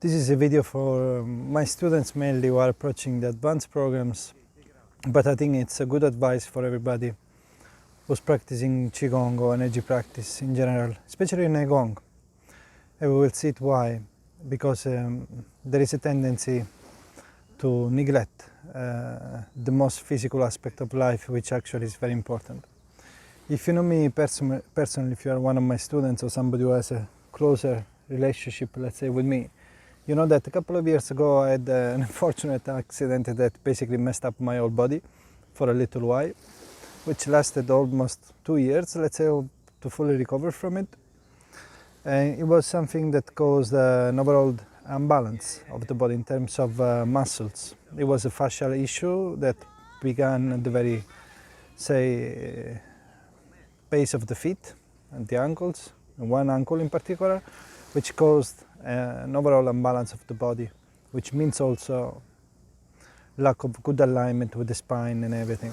This is a video for my students mainly who are approaching the advanced programs, but I think it's a good advice for everybody who's practicing qigong or energy practice in general, especially Nei Gong. And we will see it why, because there is a tendency to neglect the most physical aspect of life, which actually is very important. If you know me personally, if you are one of my students or somebody who has a closer relationship, let's say, with me, you know that a couple of years ago I had an unfortunate accident that basically messed up my whole body for a little while, which lasted almost 2 years, let's say, to fully recover from it. And it was something that caused an overall imbalance of the body in terms of muscles. It was a fascial issue that began at the very, say, base of the feet and the ankles, and one ankle in particular, which caused an overall imbalance of the body, which means also lack of good alignment with the spine and everything.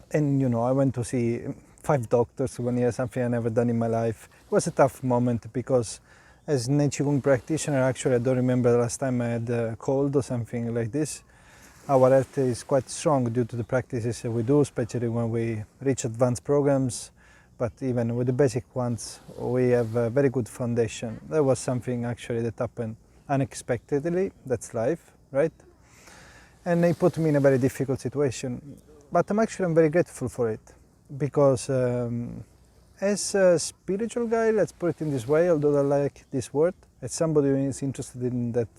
And you know, I went to see 5 doctors 1 year, something I never done in my life. It was a tough moment because as Nei Qi Gong practitioner, actually I don't remember the last time I had a cold or something like this. Our health is quite strong due to the practices that we do, especially when we reach advanced programs. But even with the basic ones, we have a very good foundation. That was something actually that happened unexpectedly. That's life, right? And it put me in a very difficult situation. But I'm very grateful for it, because as a spiritual guy, let's put it in this way, although I like this word, as somebody who is interested in that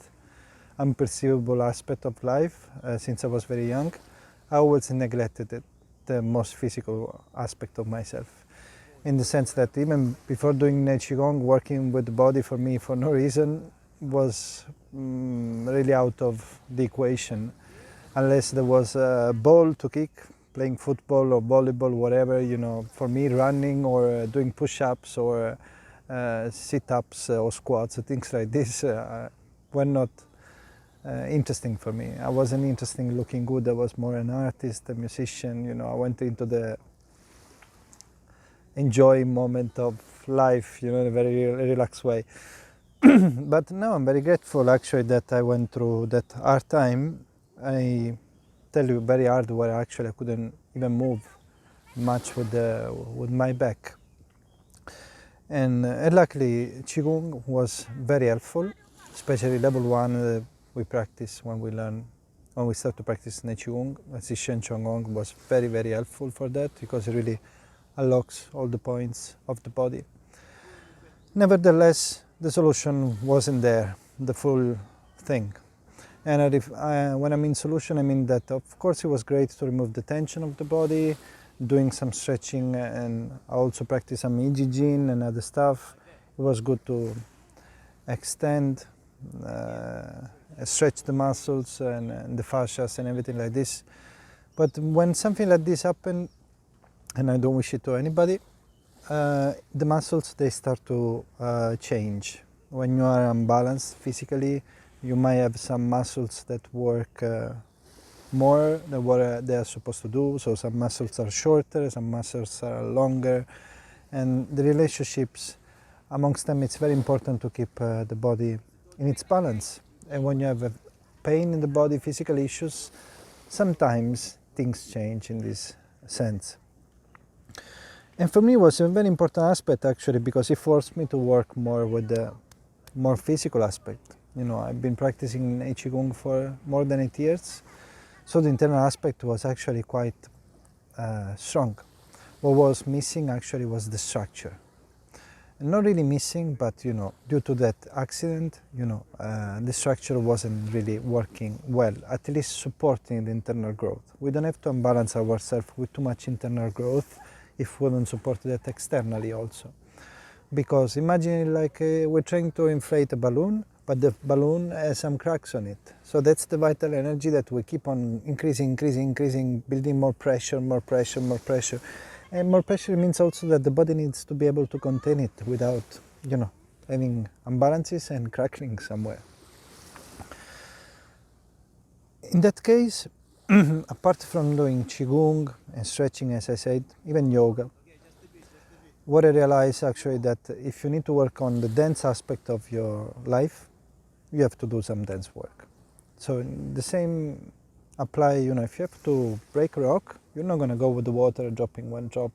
unperceivable aspect of life since I was very young, I always neglected it, the most physical aspect of myself. In the sense that even before doing Nei Qi Gong, working with the body for me for no reason was really out of the equation. Unless there was a ball to kick, playing football or volleyball, whatever, you know, for me running or doing push-ups or sit-ups or squats or things like this were not interesting for me. I wasn't interested in looking good. I was more an artist, a musician, you know. I went into the enjoy moment of life, you know, in a very relaxed way. But now I'm very grateful actually that I went through that hard time. I tell you, very hard, where actually I couldn't even move much with my back. And luckily qigong was very helpful, especially level 1 we practice when we start to practice Nei Qi Gong. Shishen Gong was very, very helpful for that, because it really unlocks all the points of the body. Nevertheless, the solution wasn't there, the full thing. And when I mean solution, I mean that of course it was great to remove the tension of the body, doing some stretching, and I also practice some Jin and other stuff. It was good to extend, stretch the muscles and the fascias and everything like this. But when something like this happened, and I don't wish it to anybody, the muscles, they start to change. When you are unbalanced physically, you might have some muscles that work more than what they are supposed to do. So some muscles are shorter, some muscles are longer, and the relationships amongst them, it's very important to keep the body in its balance. And when you have a pain in the body, physical issues, sometimes things change in this sense. And for me, it was a very important aspect actually, because it forced me to work more with the more physical aspect. You know, I've been practicing Nei Qi Gong for more than 8 years, so the internal aspect was actually quite strong. What was missing actually was the structure. And not really missing, but you know, due to that accident, you know, the structure wasn't really working well, at least supporting the internal growth. We don't have to unbalance ourselves with too much internal growth if we don't support that externally also. Because imagine like we're trying to inflate a balloon, but the balloon has some cracks on it. So that's the vital energy that we keep on increasing, building more pressure. And more pressure means also that the body needs to be able to contain it without, you know, having imbalances and crackling somewhere. In that case, apart from doing qigong and stretching, as I said, even yoga, what I realized actually that if you need to work on the dense aspect of your life, you have to do some dense work. So the same apply, if you have to break a rock, you're not going to go with the water dropping one drop,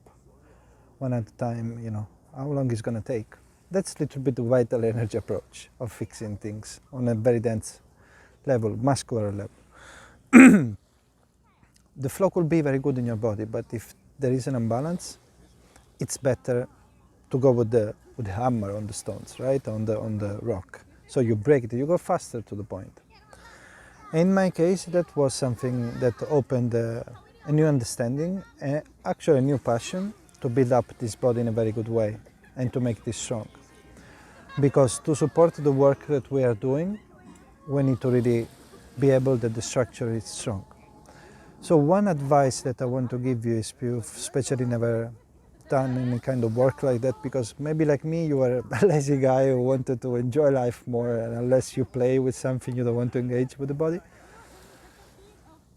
one at a time, how long it's going to take. That's a little bit the vital energy approach of fixing things on a very dense level, muscular level. The flow could be very good in your body, but if there is an imbalance, it's better to go with the hammer on the stones, right, on the rock. So you break it, you go faster to the point. In my case, that was something that opened a new understanding, actually a new passion to build up this body in a very good way and to make this strong. Because to support the work that we are doing, we need to really be able that the structure is strong. So one advice that I want to give you is if you've especially never done any kind of work like that, because maybe like me, you are a lazy guy who wanted to enjoy life more, and unless you play with something, you don't want to engage with the body.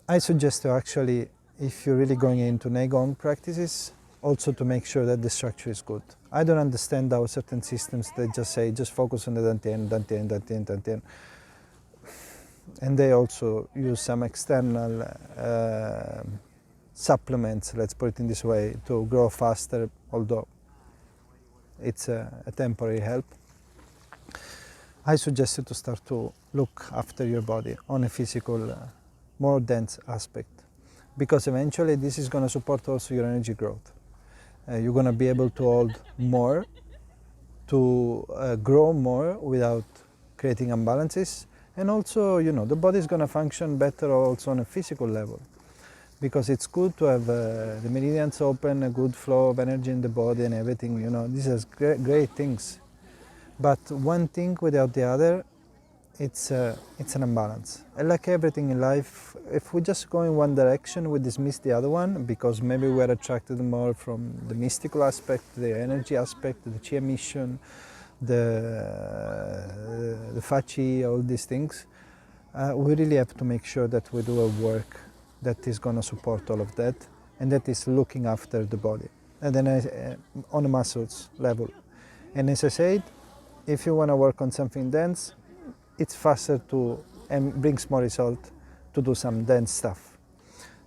I suggest to actually, if you're really going into Nei Gong practices, also to make sure that the structure is good. I don't understand how certain systems that just say, just focus on the dantian, dantian, dantian, dantian. And they also use some external supplements, let's put it in this way, to grow faster, although it's a temporary help. I suggest you to start to look after your body on a physical, more dense aspect, because eventually this is going to support also your energy growth. You're going to be able to hold more, to grow more without creating imbalances, and also, the body is going to function better also on a physical level, because it's good to have the meridians open, a good flow of energy in the body and everything, these are great things. But one thing without the other, it's an imbalance. And like everything in life, if we just go in one direction, we dismiss the other one, because maybe we're attracted more from the mystical aspect, the energy aspect, the qi emission, the fascia, all these things. We really have to make sure that we do a work that is going to support all of that, and that is looking after the body, and then on a muscles level. And as I said, if you want to work on something dense, it's faster to and brings more result to do some dense stuff.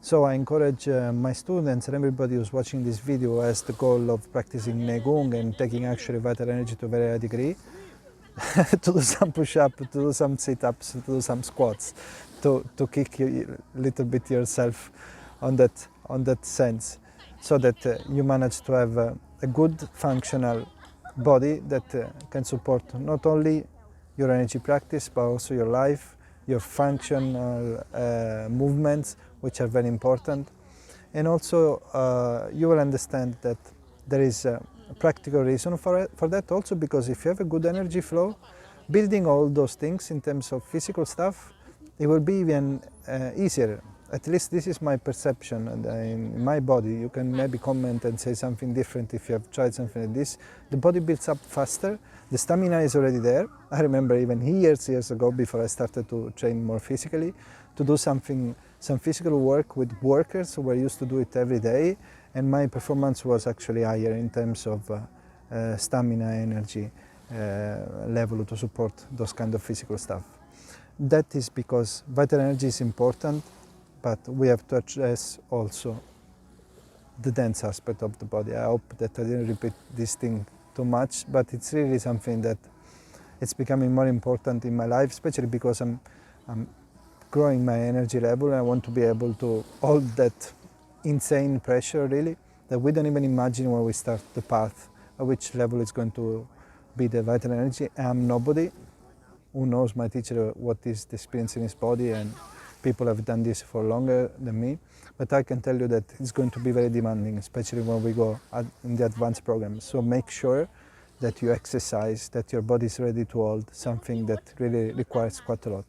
So I encourage my students and everybody who's watching this video has the goal of practicing Nei Gong and taking actually vital energy to a very high degree, to do some push-up, to do some sit-ups, to do some squats, to kick you a little bit yourself on that sense, so that you manage to have a good functional body that can support not only your energy practice, but also your life, your functional movements, which are very important. And also you will understand that there is a practical reason for that also, because if you have a good energy flow, building all those things in terms of physical stuff, it will be even easier. At least this is my perception, and in my body. You can maybe comment and say something different if you have tried something like this. The body builds up faster, the stamina is already there. I remember even years ago, before I started to train more physically, to do some physical work with workers who were used to do it every day, and my performance was actually higher in terms of stamina, energy level to support those kind of physical stuff. That is because vital energy is important, but we have to address also the dense aspect of the body. I hope that I didn't repeat this thing too much, but it's really something that it's becoming more important in my life, especially because I'm growing my energy level, and I want to be able to hold that insane pressure, really, that we don't even imagine when we start the path at which level it's going to be the vital energy. I'm nobody. Who knows, my teacher, what is the experience in his body, and people have done this for longer than me. But I can tell you that it's going to be very demanding, especially when we go in the advanced program. So make sure that you exercise, that your body is ready to hold something that really requires quite a lot.